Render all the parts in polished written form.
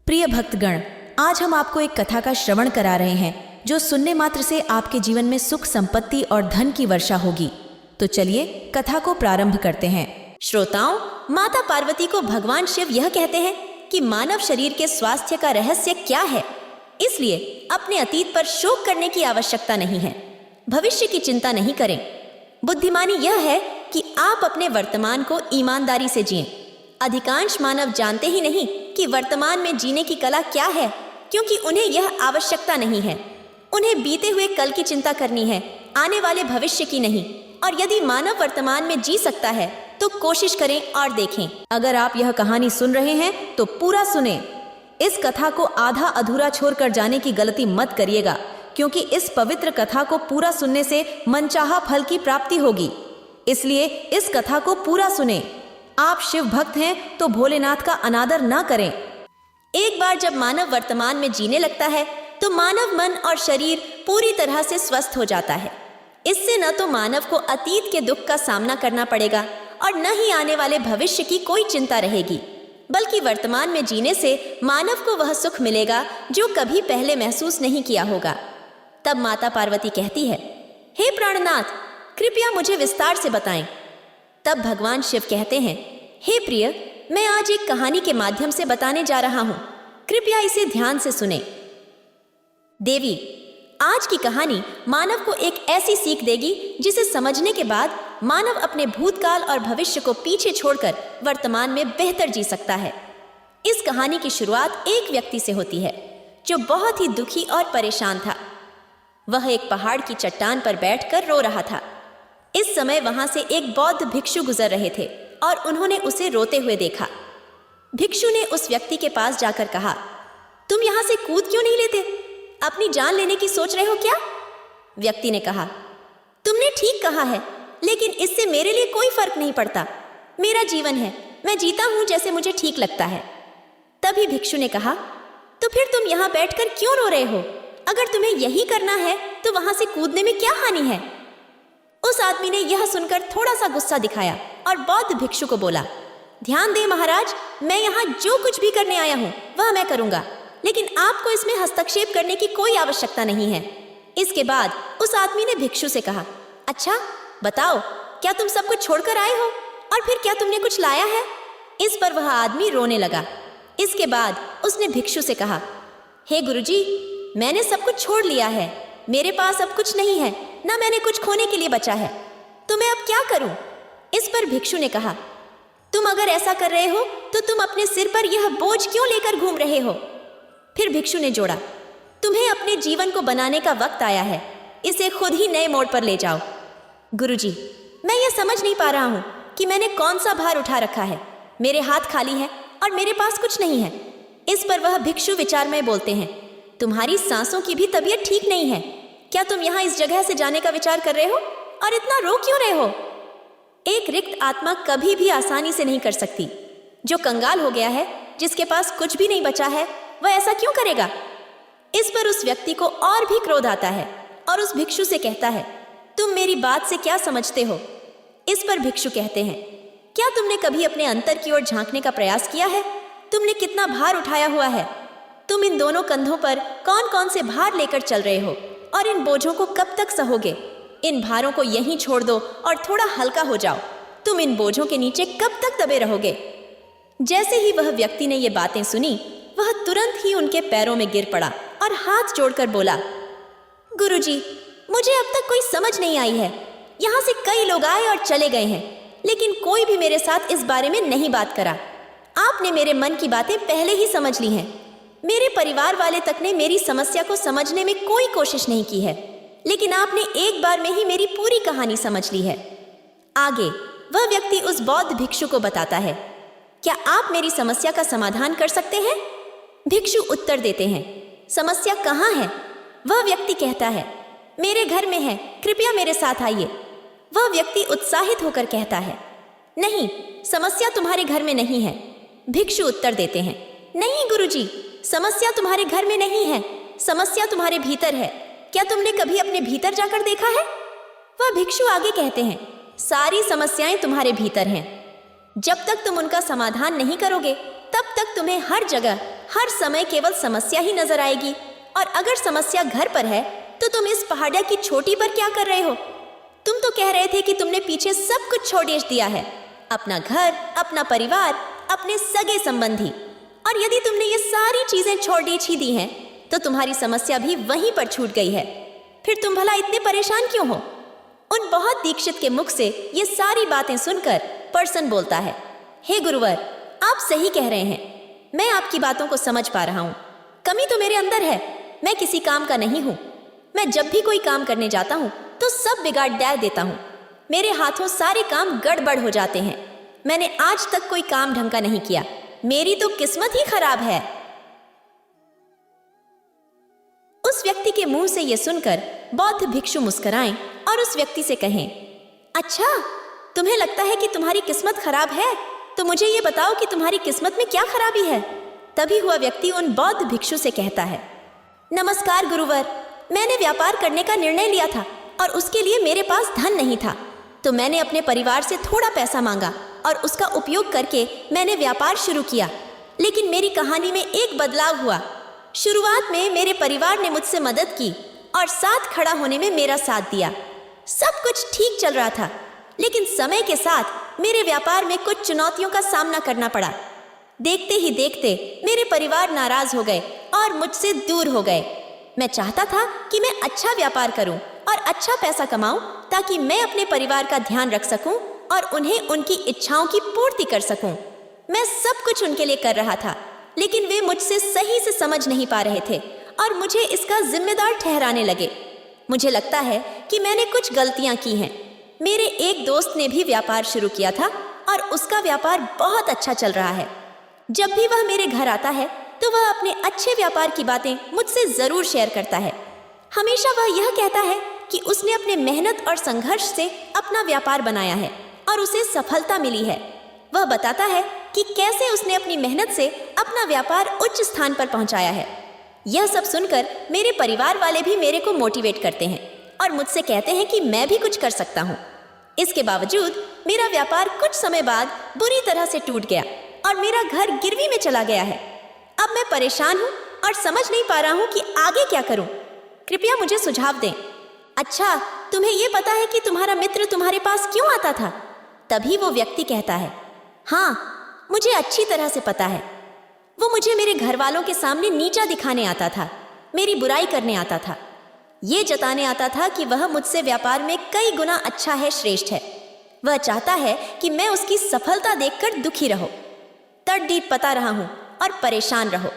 प्रिय भक्तगण, आज हम आपको एक कथा का श्रवण करा रहे हैं जो सुनने मात्र से आपके जीवन में सुख, संपत्ति और धन की वर्षा होगी। तो चलिए कथा को प्रारंभ करते हैं। श्रोताओं, माता पार्वती को भगवान शिव यह कहते हैं कि मानव शरीर के स्वास्थ्य का रहस्य क्या है, इसलिए अपने अतीत पर शोक करने की आवश्यकता नहीं है, भविष्य की चिंता नहीं करें। बुद्धिमानी यह है कि आप अपने वर्तमान को ईमानदारी से जिएं। अधिकांश मानव जानते ही नहीं कि वर्तमान में जीने की कला क्या है, क्योंकि उन्हें यह आवश्यकता नहीं है। उन्हें बीते हुए कल की चिंता करनी है, आने वाले भविष्य की नहीं। और यदि मानव वर्तमान में जी सकता है तो कोशिश करें और देखें। अगर आप यह कहानी सुन रहे हैं तो पूरा सुने। इस कथा को आधा अधूरा छोड़कर जाने की गलती मत करिएगा, क्योंकि इस पवित्र कथा को पूरा सुनने से मनचाहा फल की प्राप्ति होगी। इसलिए इस कथा को पूरा सुने। आप शिव भक्त हैं तो भोलेनाथ का अनादर ना करें। एक बार जब मानव वर्तमान में जीने लगता है तो मानव मन और शरीर पूरी तरह से स्वस्थ हो जाता है। इससे न तो मानव को अतीत के दुख का सामना करना पड़ेगा और न ही आने वाले भविष्य की कोई चिंता रहेगी, बल्कि वर्तमान में जीने से मानव को वह सुख मिलेगा जो कभी पहले महसूस नहीं किया होगा। तब माता पार्वती कहती है, हे प्राणनाथ, कृपया मुझे विस्तार से बताएं। तब भगवान शिव कहते हैं, हे प्रिय, मैं आज एक कहानी के माध्यम से बताने जा रहा हूं, कृपया इसे ध्यान से सुने। देवी, आज की कहानी मानव को एक ऐसी सीख देगी जिसे समझने के बाद मानव अपने भूतकाल और भविष्य को पीछे छोड़कर वर्तमान में बेहतर जी सकता है। इस कहानी की शुरुआत एक व्यक्ति से होती है जो बहुत ही दुखी और परेशान था। वह एक पहाड़ की चट्टान पर बैठकर रो रहा था। इस समय वहां से एक बौद्ध भिक्षु गुजर रहे थे और उन्होंने उसे रोते हुए देखा। भिक्षु ने उस व्यक्ति के पास जाकर कहा, तुम यहां से कूद क्यों नहीं लेते? अपनी जान लेने की सोच रहे हो क्या? व्यक्ति ने कहा, तुमने ठीक कहा है, लेकिन इससे मेरे लिए कोई फर्क नहीं पड़ता। मेरा जीवन है, मैं जीता हूं जैसे मुझे ठीक लगता है। तभी भिक्षु ने कहा, तो फिर तुम यहां बैठकर क्यों रो रहे हो? अगर तुम्हें यही करना है तो वहां से कूदने में क्या हानि है? उस आदमी ने यह सुनकर थोड़ा सा गुस्सा दिखाया और बौद्ध भिक्षु को बोला, ध्यान दें महाराज, मैं यहाँ जो कुछ भी करने आया हूँ वह मैं करूँगा, लेकिन आपको इसमें हस्तक्षेप करने की कोई आवश्यकता नहीं है। इसके बाद उस आदमी ने भिक्षु से कहा, अच्छा बताओ, क्या तुम सब कुछ छोड़कर आए हो और फिर क्या तुमने कुछ लाया है? इस पर वह आदमी रोने लगा। इसके बाद उसने भिक्षु से कहा, हे गुरुजी, मैंने सब कुछ छोड़ लिया है, मेरे पास अब कुछ नहीं है, ना मैंने कुछ खोने के लिए बचा है, तो मैं अब क्या करूं? इस पर भिक्षु ने कहा, तुम अगर ऐसा कर रहे हो तो तुम अपने सिर पर यह बोझ क्यों लेकर घूम रहे हो? फिर भिक्षु ने जोड़ा, तुम्हें अपने जीवन को बनाने का वक्त आया है, इसे खुद ही नए मोड़ पर ले जाओ। गुरुजी, मैं यह समझ नहीं पा रहा हूं कि मैंने कौन सा भार उठा रखा है, मेरे हाथ खाली है और मेरे पास कुछ नहीं है। इस पर वह भिक्षु विचार में बोलते हैं, तुम्हारी सांसों की भी तबीयत ठीक नहीं है, क्या तुम यहाँ इस जगह से जाने का विचार कर रहे हो और इतना रो क्यों रहे हो? एक रिक्त आत्मा कभी भी आसानी से नहीं कर सकती। जो कंगाल हो गया है, जिसके पास कुछ भी नहीं बचा है, वह ऐसा क्यों करेगा? इस पर उस व्यक्ति को और भी क्रोध आता है और उस भिक्षु से कहता है, तुम मेरी बात से क्या समझते हो? इस पर भिक्षु कहते हैं, क्या तुमने कभी अपने अंतर की ओर झांकने का प्रयास किया है? तुमने कितना भार उठाया हुआ है? तुम इन दोनों कंधों पर कौन कौन से भार लेकर चल रहे हो और इन बोझों को कब तक सहोगे? इन भारों को यहीं छोड़ दो और थोड़ा हल्का हो जाओ। तुम इन बोझों के नीचे कब तक दबे रहोगे? जैसे ही वह व्यक्ति ने ये बातें सुनी, वह तुरंत ही उनके पैरों में गिर पड़ा और हाथ जोड़कर बोला, गुरुजी, मुझे अब तक कोई समझ नहीं आई है। यहाँ से कई लोग आए और चले गए हैं, लेकिन कोई भी मेरे साथ इस बारे में नहीं बात करा। आपने मेरे मन की बातें पहले ही समझ ली हैं। मेरे परिवार वाले तक ने मेरी समस्या को समझने में कोई कोशिश नहीं की है, लेकिन आपने एक बार में ही मेरी पूरी कहानी समझ ली है। आगे वह व्यक्ति उस बौद्ध भिक्षु को बताता है, क्या आप मेरी समस्या का समाधान कर सकते हैं? भिक्षु उत्तर देते हैं, समस्या कहाँ है? वह व्यक्ति कहता है, मेरे घर में है, कृपया मेरे साथ आइए। वह व्यक्ति उत्साहित होकर कहता है, नहीं, समस्या तुम्हारे घर में नहीं है। भिक्षु उत्तर देते हैं, नहीं गुरुजी, समस्या तुम्हारे घर में नहीं है, समस्या तुम्हारे भीतर है। क्या तुमने कभी अपने भीतर जाकर देखा है? वह भिक्षु आगे कहते हैं, सारी समस्याएं तुम्हारे भीतर हैं। जब तक तुम उनका समाधान नहीं करोगे, तब तक तुम्हें हर जगह हर समय केवल समस्या ही नजर आएगी, और अगर समस्या घर पर है तो तुम इस पहाड़िया की चोटी पर क्या कर रहे हो? तुम तो कह रहे थे कि तुमने पीछे सब कुछ छोड़ दिया है, अपना घर, अपना परिवार, अपने सगे संबंधी, और यदि तुमने ये सारी चीजें छोड़ दी हैं तो तुम्हारी समस्या भी वहीं पर छूट गई है। फिर तुम भला इतने परेशान क्यों हो? उन बहुत दीक्षित के मुख से ये सारी बातें सुनकर पर्सन बोलता है, हे गुरुवर, आप सही कह रहे हैं, मैं आपकी बातों को समझ पा रहा हूँ। कमी तो मेरे अंदर है, मैं किसी काम का नहीं हूँ। मैं जब भी कोई काम करने जाता हूँ तो सब बिगाड़ देता हूँ। मेरे हाथों सारे काम गड़बड़ हो जाते हैं। मैंने आज तक कोई काम ढंग का नहीं किया, मेरी तो किस्मत ही खराब है। उस व्यक्ति के मुंह से यह सुनकर बौद्ध भिक्षु मुस्कुराएं और उस व्यक्ति से कहें, अच्छा, तुम्हें लगता है कि तुम्हारी किस्मत खराब है, तो मुझे ये बताओ कि तुम्हारी किस्मत में क्या खराबी है? तभी हुआ व्यक्ति उन बौद्ध भिक्षु से कहता है, नमस्कार गुरुवर, मैंने व्यापार करने का निर्णय लिया था और उसके लिए मेरे पास धन नहीं था, तो मैंने अपने परिवार से थोड़ा पैसा मांगा और उसका उपयोग करके मैंने व्यापार शुरू किया। लेकिन मेरी कहानी में एक बदलाव हुआ। शुरुआत में मेरे परिवार ने मुझसे मदद की और साथ खड़ा होने में मेरा साथ दिया। सब कुछ ठीक चल रहा था, लेकिन समय के साथ मेरे व्यापार में कुछ चुनौतियों का सामना करना पड़ा। देखते ही देखते मेरे परिवार नाराज हो गए और मुझसे दूर हो गए। मैं चाहता था कि मैं अच्छा व्यापार करूं और अच्छा पैसा कमाऊं ताकि मैं अपने परिवार का ध्यान रख सकूं और उन्हें उनकी इच्छाओं की पूर्ति कर सकूं। मैं सब कुछ उनके लिए कर रहा था, लेकिन वे मुझसे सही से समझ नहीं पा रहे थे और मुझे इसका जिम्मेदार ठहराने लगे। मुझे लगता है कि मैंने कुछ गलतियां की हैं। मेरे एक दोस्त ने भी व्यापार शुरू किया था और उसका व्यापार बहुत अच्छा चल रहा है। जब भी वह मेरे घर आता है तो वह अपने अच्छे व्यापार की बातें मुझसे जरूर शेयर करता है। हमेशा वह यह कहता है कि उसने अपने मेहनत और संघर्ष से अपना व्यापार बनाया है और उसे सफलता मिली है। वह बताता है कि कैसे उसने अपनी मेहनत से अपना व्यापार उच्च स्थान पर पहुंचाया है। यह सब सुनकर मेरे परिवार वाले भी मेरे को मोटिवेट करते हैं और मुझसे कहते हैं कि मैं भी कुछ कर सकता हूँ। इसके बावजूद मेरा व्यापार कुछ समय बाद बुरी तरह से टूट गया और मेरा घर गिरवी में चला गया है। अब मैं परेशान हूँ और समझ नहीं पा रहा हूँ कि आगे क्या करूँ। कृपया मुझे सुझाव दें। अच्छा, तुम्हें ये पता है कि तुम्हारा मित्र तुम्हारे पास क्यों आता था? तभी वो व्यक्ति कहता है, हाँ, मुझे अच्छी तरह से पता है। वो मुझे मेरे घर वालों के सामने नीचा दिखाने आता था, मेरी बुराई करने आता था, ये जताने आता था कि वह मुझसे व्यापार में कई गुना अच्छा है, श्रेष्ठ है। वह चाहता है कि मैं उसकी सफलता देखकर दुखी रहो, तड़दीप पता रहा हूं और परेशान रहो।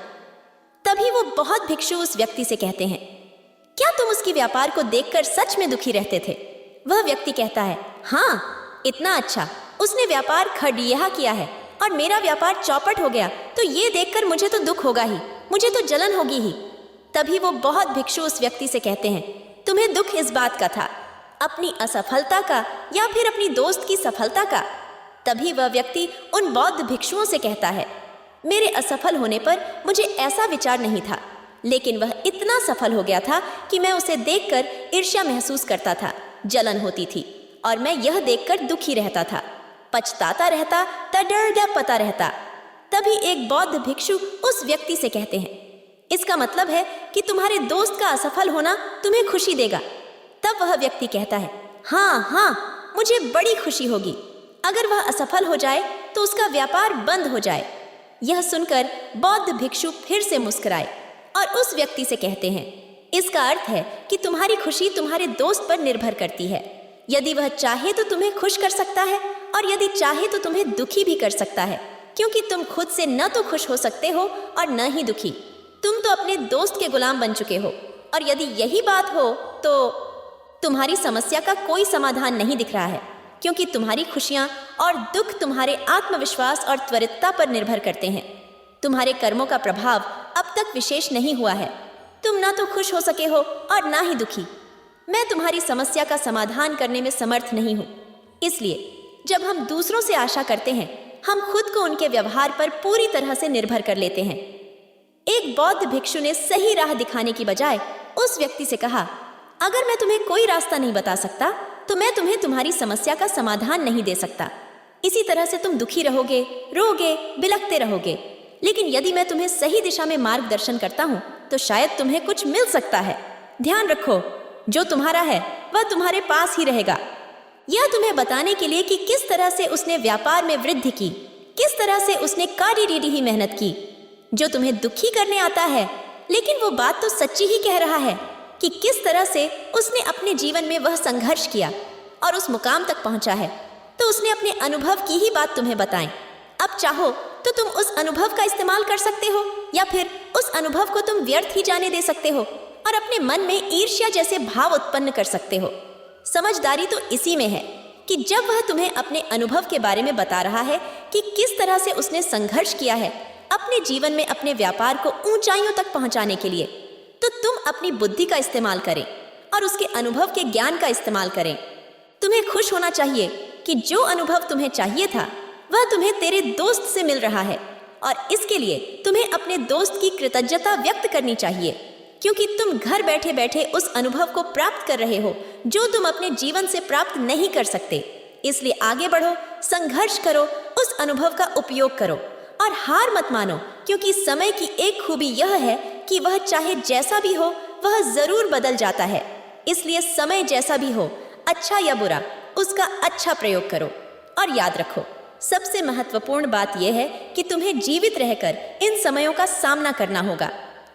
तभी वो बहुत भिक्षु उस व्यक्ति से कहते हैं, क्या तुम उसकी व्यापार को देखकर सच में दुखी रहते थे? वह व्यक्ति कहता है, हाँ, इतना अच्छा उसने व्यापार खड़िया किया है और मेरा व्यापार चौपट हो गया, तो ये देखकर मुझे तो दुख होगा ही, मुझे तो जलन होगी ही। तभी वो बहुत भिक्षु उस व्यक्ति से कहते हैं, तुम्हें दुख इस बात का था, अपनी असफलता का या फिर अपनी दोस्त की सफलता का? तभी वह व्यक्ति उन बौद्ध भिक्षुओं से कहता है, मेरे असफल होने पर मुझे ऐसा विचार नहीं था, लेकिन वह इतना सफल हो गया था कि मैं उसे देखकर ईर्ष्या महसूस करता था, जलन होती थी और मैं यह देखकर दुखी रहता था, पछताता रहता, तड़ड़ा पता रहता। तभी एक बौद्ध भिक्षु उस व्यक्ति से कहते हैं, इसका मतलब है कि तुम्हारे दोस्त का असफल होना तुम्हें खुशी देगा। तब वह व्यक्ति कहता है, हाँ हाँ, मुझे बड़ी खुशी होगी। अगर वह असफल हो जाए तो उसका व्यापार बंद हो जाए। यह सुनकर बौद्ध भिक्षु फिर से मुस्कुराए और उस व्यक्ति से कहते हैं, इसका अर्थ है कि तुम्हारी खुशी तुम्हारे दोस्त पर निर्भर करती है। यदि वह चाहे तो तुम्हें खुश कर सकता है और यदि चाहे तो तुम्हें दुखी भी कर सकता है, क्योंकि तुम खुद से न तो खुश हो सकते हो और न ही दुखी। तुम तो अपने दोस्त के गुलाम बन चुके हो और यदि यही बात हो तो तुम्हारी समस्या का कोई समाधान नहीं दिख रहा है, क्योंकि तुम्हारी खुशियां और दुख तुम्हारे आत्मविश्वास और त्वरितता पर निर्भर करते हैं। तुम्हारे कर्मों का प्रभाव अब तक विशेष नहीं हुआ है। तुम ना तो खुश हो सके हो और ना ही दुखी। मैं तुम्हारी समस्या का समाधान करने में समर्थ नहीं हूँ। इसलिए जब हम दूसरों से आशा करते हैं, हम खुद को उनके व्यवहार पर पूरी तरह से निर्भर कर लेते हैं। एक बौद्ध भिक्षु ने सही राह दिखाने की बजाय उस व्यक्ति से कहा, अगर मैं तुम्हें कोई रास्ता नहीं बता सकता तो मैं तुम्हें तुम्हारी समस्या का समाधान नहीं दे सकता। इसी तरह से तुम दुखी रहोगे, रोगे, बिलखते रहोगे। लेकिन यदि मैं तुम्हें सही दिशा में मार्गदर्शन करता हूँ तो शायद तुम्हें कुछ मिल सकता है। ध्यान रखो, जो तुम्हारा है वह तुम्हारे पास ही रहेगा। यह तुम्हें बताने के लिए कि किस तरह से उसने व्यापार में वृद्धि की, किस तरह से उसने काड़ी ही मेहनत की। जो तुम्हें दुखी करने आता है, लेकिन वो बात तो सच्ची ही कह रहा है कि किस तरह से उसने अपने जीवन में वह संघर्ष किया और उस मुकाम तक पहुंचा है। तो उसने अपने अनुभव की ही बात तुम्हें बताएं। अब चाहो तो तुम उस अनुभव का इस्तेमाल कर सकते हो, या फिर उस अनुभव को तुम व्यर्थ ही जाने दे सकते हो और अपने मन में ईर्ष्या जैसे भाव उत्पन्न कर सकते हो। समझदारी तो इसी में है कि जब वह तुम्हें अपने अनुभव के बारे में बता रहा है कि किस तरह से उसने संघर्ष किया है अपने जीवन में अपने व्यापार को ऊंचाइयों तक पहुंचाने के लिए, तो तुम अपनी बुद्धि का इस्तेमाल करें और उसके अनुभव के ज्ञान का इस्तेमाल करें। तुम्हें खुश होना चाहिए कि जो अनुभव तुम्हें चाहिए था वह तुम्हें तेरे दोस्त से मिल रहा है, और इसके लिए तुम्हें अपने दोस्त की कृतज्ञता व्यक्त करनी चाहिए, क्योंकि तुम घर बैठे बैठे उस अनुभव को प्राप्त कर रहे हो जो तुम अपने जीवन से प्राप्त नहीं कर सकते। इसलिए आगे बढ़ो, संघर्ष करो, उस अनुभव का उपयोग करो और हार मत मानो, क्योंकि समय की एक खूबी यह है कि वह चाहे जैसा भी हो वह जरूर बदल जाता है। इसलिए समय जैसा भी हो, अच्छा या बुरा, उसका अच्छा प्रयोग करो। और याद रखो, सबसे महत्वपूर्ण बात यह है कि तुम्हें जीवित रहकर इन समयों का सामना करना होगा।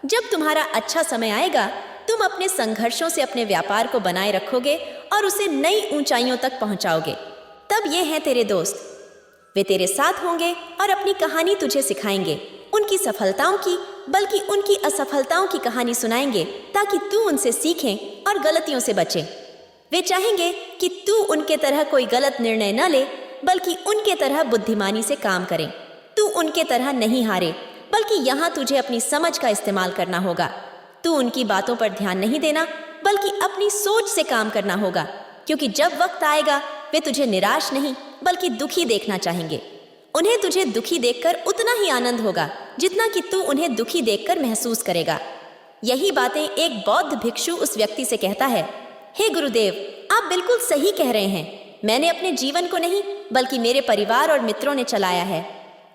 जब तुम्हारा अच्छा समय आएगा, तुम अपने संघर्षों से अपने व्यापार को बनाए रखोगे और उसे नई ऊंचाइयों तक पहुंचाओगे। तब ये हैं तेरे दोस्त, वे तेरे साथ होंगे और अपनी कहानी तुझे सिखाएंगे, उनकी सफलताओं की बल्कि उनकी असफलताओं की कहानी सुनाएंगे, ताकि तू उनसे सीखें और गलतियों से बचे। वे चाहेंगे कि तू उनके तरह कोई गलत निर्णय न ले, बल्कि उनके तरह बुद्धिमानी से काम करे। तू उनके तरह नहीं हारे, बल्कि यहाँ तुझे अपनी समझ का इस्तेमाल करना होगा। तू उनकी बातों पर ध्यान नहीं देना, बल्कि अपनी सोच से काम करना होगा, क्योंकि जब वक्त आएगा वे तुझे निराश नहीं बल्कि दुखी देखना चाहेंगे। उन्हें तुझे दुखी देखकर उतना ही आनंद होगा जितना कि तू उन्हें दुखी देखकर महसूस करेगा। यही बातें एक बौद्ध भिक्षु उस व्यक्ति से कहता है, हे गुरुदेव, आप बिल्कुल सही कह रहे हैं। मैंने अपने जीवन को नहीं बल्कि मेरे परिवार और मित्रों ने चलाया है।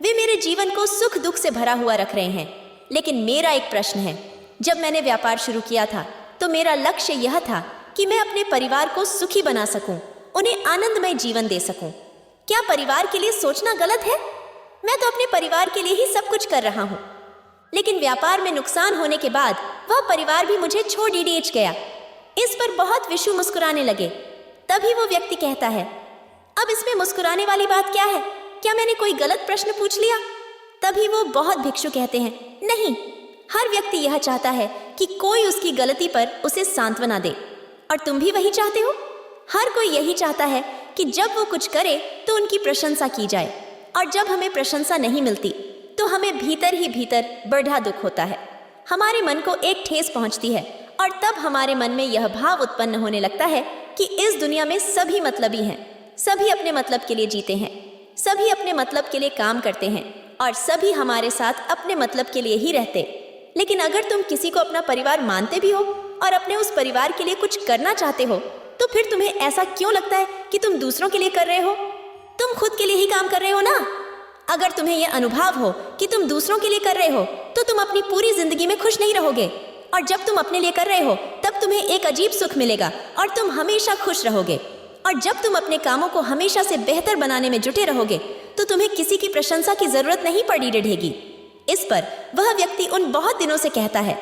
वे मेरे जीवन को सुख दुख से भरा हुआ रख रहे हैं। लेकिन मेरा एक प्रश्न है, जब मैंने व्यापार शुरू किया था तो मेरा लक्ष्य यह था कि मैं अपने परिवार को सुखी बना सकूं, उन्हें आनंदमय जीवन दे सकूं। क्या परिवार के लिए सोचना गलत है? मैं तो अपने परिवार के लिए ही सब कुछ कर रहा हूं। लेकिन व्यापार में नुकसान होने के बाद वह परिवार भी मुझे छोड़ डीडीएच गया। इस पर बहुत विशु मुस्कुराने लगे। तभी वो व्यक्ति कहता है, अब इसमें मुस्कुराने वाली बात क्या है? क्या मैंने कोई गलत प्रश्न पूछ लिया? तभी वो बहुत भिक्षु कहते हैं, नहीं, हर व्यक्ति यह चाहता है कि कोई उसकी गलती पर उसे सांत्वना दे, और तुम भी वही चाहते हो। हर कोई यही चाहता है कि जब वो कुछ करे तो उनकी प्रशंसा की जाए, और जब हमें प्रशंसा नहीं मिलती तो हमें भीतर ही भीतर बड़ा दुख होता है। हमारे मन को एक ठेस पहुंचती है, और तब हमारे मन में यह भाव उत्पन्न होने लगता है कि इस दुनिया में सभी मतलबी हैं, सभी अपने मतलब के लिए जीते हैं, सभी अपने मतलब के लिए काम करते हैं, और सभी हमारे साथ अपने मतलब के लिए ही रहते। लेकिन अगर तुम किसी को अपना परिवार मानते भी हो और अपने उस परिवार के लिए कुछ करना चाहते हो, तो फिर तुम्हें ऐसा क्यों लगता है कि तुम दूसरों के लिए कर रहे हो? तुम खुद के लिए ही काम कर रहे हो ना। अगर तुम्हें यह अनुभव हो कि तुम दूसरों के लिए कर रहे हो, तो तुम अपनी पूरी जिंदगी में खुश नहीं रहोगे, और जब तुम अपने लिए कर रहे हो तब तुम्हें एक अजीब सुख मिलेगा और तुम हमेशा खुश रहोगे। और जब तुम अपने कामों को हमेशा से बेहतर बनाने में जुटे रहोगे तो तुम्हें किसी की प्रशंसा की जरूरत नहीं पड़ी रहेगी। इस पर वह व्यक्ति उन बहुत दिनों से कहता है,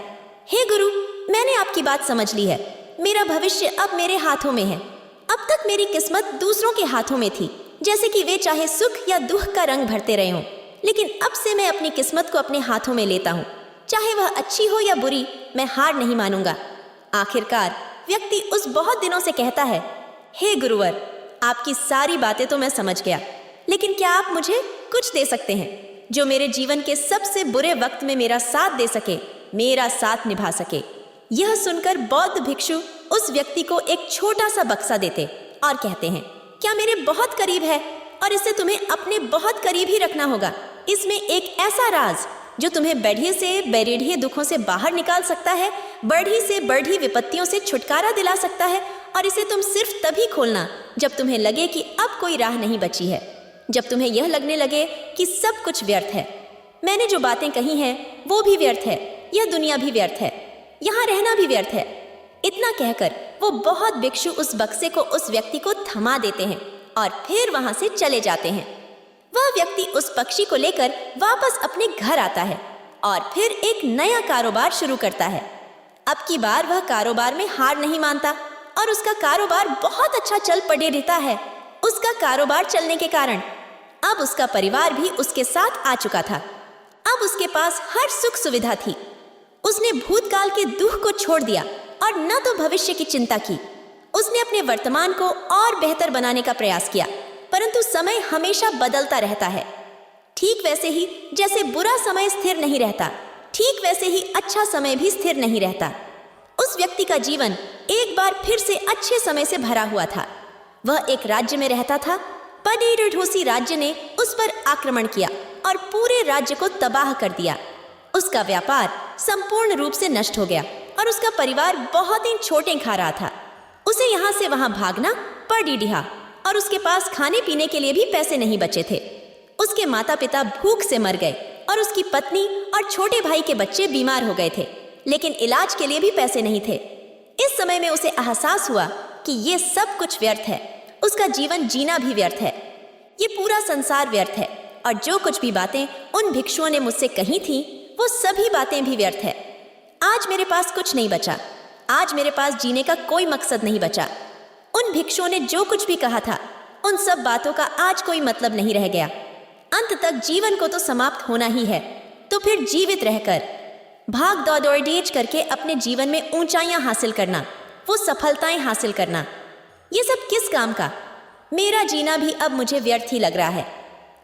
हे गुरु, मैंने आपकी बात समझ ली है। मेरा भविष्य अब मेरे हाथों में है। अब तक मेरी किस्मत दूसरों के हाथों में थी, जैसे कि वे चाहे सुख या दुख का रंग भरते रहे हों। लेकिन अब से मैं अपनी किस्मत को अपने हाथों में लेता हूँ। चाहे वह अच्छी हो या बुरी, मैं हार नहीं मानूंगा। आखिरकार व्यक्ति उस बहुत दिनों से कहता है, हे गुरुवर, आपकी सारी बातें तो मैं समझ गया, लेकिन क्या आप मुझे कुछ दे सकते हैं जो मेरे जीवन के सबसे बुरे वक्त में मेरा साथ दे सके, मेरा साथ निभा सके? यह सुनकर बौद्ध भिक्षु उस व्यक्ति को एक छोटा सा बक्सा देते और कहते हैं, क्या मेरे बहुत करीब है, और इसे तुम्हें अपने बहुत करीब ही रखना होगा। इसमें एक ऐसा राज जो तुम्हें बढ़िए से बेरेढ़िए दुखों से बाहर निकाल सकता है, बढ़ी से बढ़ी विपत्तियों से छुटकारा दिला सकता है, और इसे तुम सिर्फ तभी खोलना जब तुम्हें लगे कि अब कोई राह नहीं बची है, जब तुम्हें यह लगने लगे कि सब कुछ व्यर्थ है। मैंने जो बातें कही हैं वो भी व्यर्थ है, यह दुनिया भी व्यर्थ है, यहाँ रहना भी व्यर्थ है। इतना कहकर वो बहुत भिक्षु उस बक्से को उस व्यक्ति को थमा देते हैं और फिर वहां से चले जाते हैं। वह व्यक्ति उस पक्षी को लेकर वापस अपने घर आता है और फिर एक नया कारोबार शुरू करता है। अब की बार वह कारोबार में हार नहीं मानता और उसका कारोबार बहुत अच्छा चल पड़े रहता है। उसका कारोबार चलने के कारण अब उसका परिवार भी उसके साथ आ चुका था। अब उसके पास हर सुख सुविधा थी। उसने भूतकाल के दुख को छोड़ दिया और न तो भविष्य की चिंता की। उसने अपने वर्तमान को और बेहतर बनाने का प्रयास किया, परंतु समय हमेशा बदलता रहता है। ठीक वैसे ही जैसे बुरा समय स्थिर नहीं रहता, ठीक वैसे ही अच्छा समय भी स्थिर नहीं रहता। उस व्यक्ति का जीवन एक बार फिर से अच्छे समय से भरा हुआ था। वह एक राज्य में रहता था। पडीरूढोसी राज्य ने उस पर आक्रमण किया और पूरे राज्य को तबाह कर दिया। उसका व्यापार संपूर्ण रूप से नष्ट हो गया और उसका परिवार बहुत ही चोटें खा रहा था। उसे यहाँ से वहां भागना पड़ डिहा और उसके पास खाने पीने के लिए भी पैसे नहीं बचे थे। उसके माता पिता भूख से मर गए और उसकी पत्नी और छोटे भाई के बच्चे बीमार हो गए थे, लेकिन इलाज के लिए भी पैसे नहीं थे। इस समय में उसे एहसास हुआ कि ये सब कुछ व्यर्थ है। उसका जीवन जीना भी व्यर्थ है। ये पूरा संसार व्यर्थ है और जो कुछ भी बातें उन भिक्षुओं ने मुझसे कही थी वो सभी बातें भी व्यर्थ है। आज मेरे पास कुछ नहीं बचा। आज मेरे पास जीने का कोई मकसद नहीं बचा। उन भिक्षुओं ने जो कुछ भी कहा था उन सब बातों का आज कोई मतलब नहीं रह गया। अंत तक जीवन को तो समाप्त होना ही है, तो फिर जीवित रहकर भाग दौड़ करके अपने जीवन में ऊंचाइयां हासिल करना, वो सफलताएं हासिल करना, ये सब किस काम का? मेरा जीना भी अब मुझे व्यर्थ ही लग रहा है।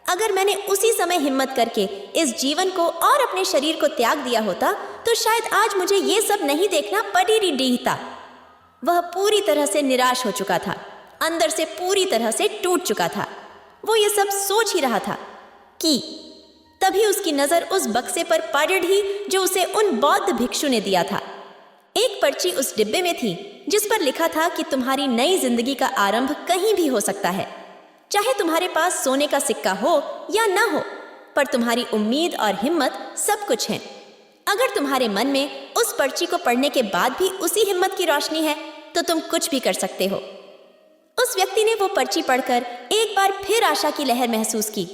अगर मैंने उसी समय हिम्मत करके इस जीवन को और अपने शरीर को त्याग दिया होता तो शायद आज मुझे ये सब नहीं देखना पडीरूढीता। वह पूरी तरह से निराश हो चुका था, अंदर से पूरी तरह से टूट चुका था। वो ये सब सोच ही रहा था कि तभी उसकी नजर उस बक्से पर पड़ ही जो उसे उन बौद्ध भिक्षु ने दिया था। एक पर्ची उस डिब्बे में थी जिस पर लिखा था कि तुम्हारी नई जिंदगी का आरंभ कहीं भी हो सकता है, चाहे तुम्हारे पास सोने का सिक्का हो या ना हो, पर तुम्हारी उम्मीद और हिम्मत सब कुछ है। अगर तुम्हारे मन में उस पर्ची को पढ़ने के बाद भी उसी हिम्मत की रोशनी है तो तुम कुछ भी कर सकते हो। उस व्यक्ति ने वो पर्ची पढ़कर एक बार फिर आशा की लहर महसूस की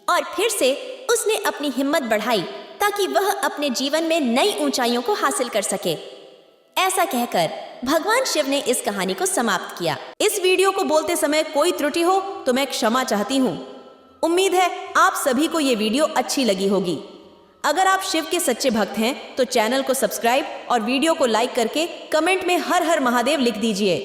और फिर से उसने अपनी हिम्मत बढ़ाई ताकि वह अपने जीवन में नई ऊंचाइयों को हासिल कर सके। ऐसा कहकर भगवान शिव ने इस कहानी को समाप्त किया। इस वीडियो को बोलते समय कोई त्रुटि हो तो मैं क्षमा चाहती हूँ। उम्मीद है आप सभी को ये वीडियो अच्छी लगी होगी। अगर आप शिव के सच्चे भक्त हैं तो चैनल को सब्सक्राइब और वीडियो को लाइक करके कमेंट में हर हर महादेव लिख दीजिए।